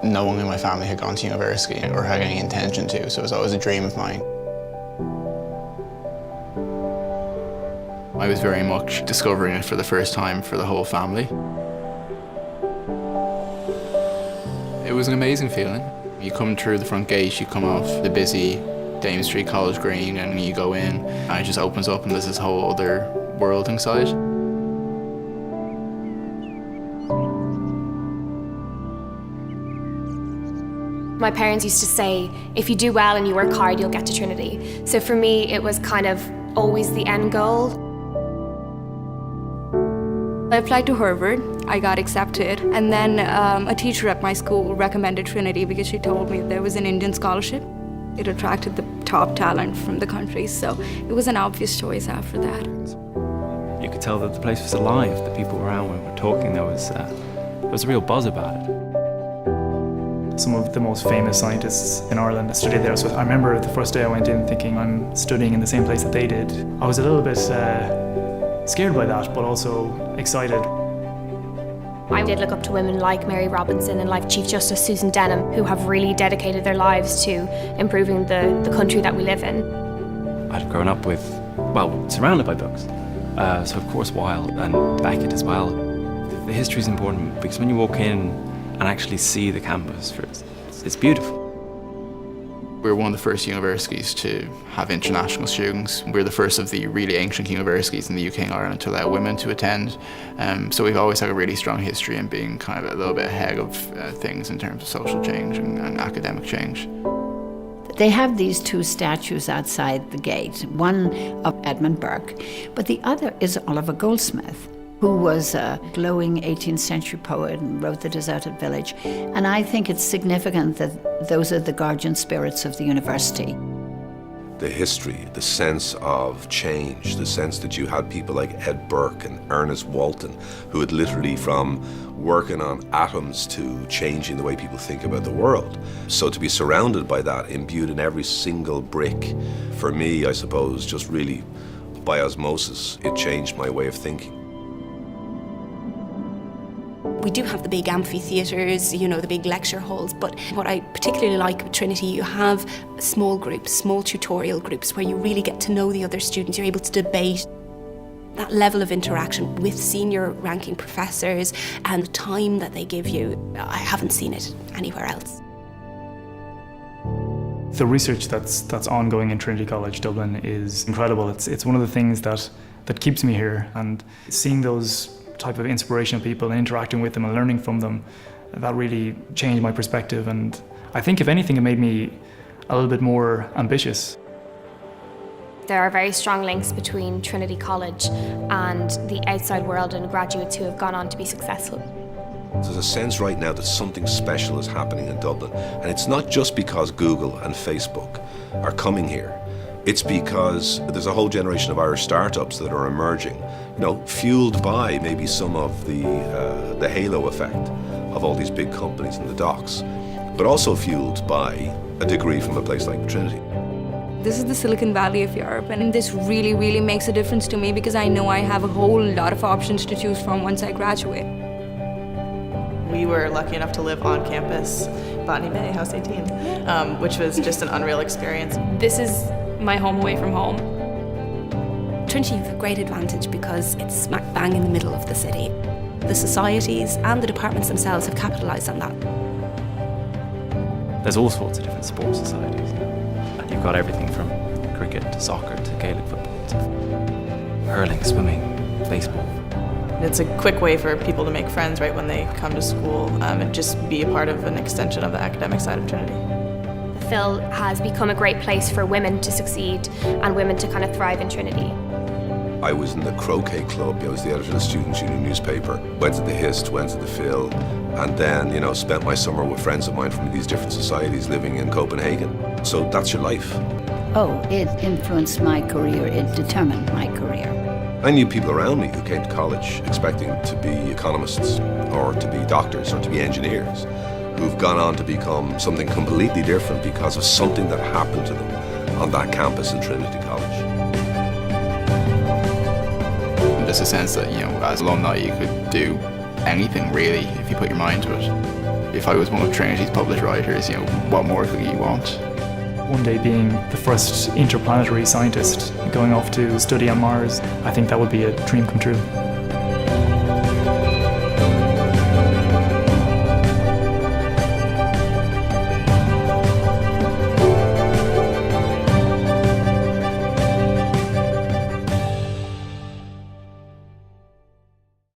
No one in my family had gone to university or had any intention to, so it was always a dream of mine. I was very much discovering it for the first time for the whole family. It was an amazing feeling. You come through the front gate, you come off the busy Dame Street College Green, and you go in, and it just opens up and there's this whole other world inside. My parents used to say, if you do well and you work hard, you'll get to Trinity. So for me, it was kind of always the end goal. I applied to Harvard, I got accepted, and then a teacher at my school recommended Trinity because she told me there was an Indian scholarship. It attracted the top talent from the country, so it was an obvious choice after that. You could tell that the place was alive, the people around when we were talking, there was a real buzz about it. Some of the most famous scientists in Ireland studied there, so I remember the first day I went in thinking I'm studying in the same place that they did. I was a little bit scared by that, but also excited. I did look up to women like Mary Robinson and like Chief Justice Susan Denham, who have really dedicated their lives to improving the country that we live in. I'd grown up with, well, surrounded by books. So of course Wilde and Beckett as well. The history is important because when you walk in and actually see the campus, it's beautiful. We were one of the first universities to have international students. We were the first of the really ancient universities in the UK and Ireland to allow women to attend. So we've always had a really strong history in being kind of a little bit ahead of things in terms of social change and academic change. They have these two statues outside the gate, one of Edmund Burke, but the other is Oliver Goldsmith, who was a glowing 18th century poet and wrote The Deserted Village. And I think it's significant that those are the guardian spirits of the university. The history, the sense of change, the sense that you had people like Ed Burke and Ernest Walton, who had literally from working on atoms to changing the way people think about the world. So to be surrounded by that, imbued in every single brick, for me, I suppose, just really by osmosis, it changed my way of thinking. We do have the big amphitheatres, you know, the big lecture halls, but what I particularly like with Trinity, you have small groups, small tutorial groups where you really get to know the other students, you're able to debate. That level of interaction with senior ranking professors and the time that they give you, I haven't seen it anywhere else. The research that's ongoing in Trinity College Dublin is incredible. It's one of the things that keeps me here, and seeing those type of inspirational people and interacting with them and learning from them, that really changed my perspective, and I think if anything it made me a little bit more ambitious. There are very strong links between Trinity College and the outside world and graduates who have gone on to be successful. There's a sense right now that something special is happening in Dublin, and it's not just because Google and Facebook are coming here. It's because there's a whole generation of Irish startups that are emerging, you know, fueled by maybe some of the halo effect of all these big companies in the docks, but also fueled by a degree from a place like Trinity. This is the Silicon Valley of Europe, and this really, really makes a difference to me because I know I have a whole lot of options to choose from once I graduate. We were lucky enough to live on campus, Botany Bay, House 18, which was just an unreal experience. This is my home away from home. Trinity have a great advantage because it's smack bang in the middle of the city. The societies and the departments themselves have capitalised on that. There's all sorts of different sports societies. And you've got everything from cricket to soccer to Gaelic football to hurling, swimming, baseball. It's a quick way for people to make friends right when they come to school and just be a part of an extension of the academic side of Trinity. Phil has become a great place for women to succeed and women to kind of thrive in Trinity. I was in the croquet club, I was the editor of the Students' Union newspaper, went to the HIST, went to the Phil, and then, you know, spent my summer with friends of mine from these different societies living in Copenhagen. So that's your life. Oh, it influenced my career, it determined my career. I knew people around me who came to college expecting to be economists or to be doctors or to be engineers, who've gone on to become something completely different because of something that happened to them on that campus in Trinity College. There's a sense that, as alumni, you could do anything really if you put your mind to it. If I was one of Trinity's published writers, what more could you want? One day being the first interplanetary scientist going off to study on Mars, I think that would be a dream come true.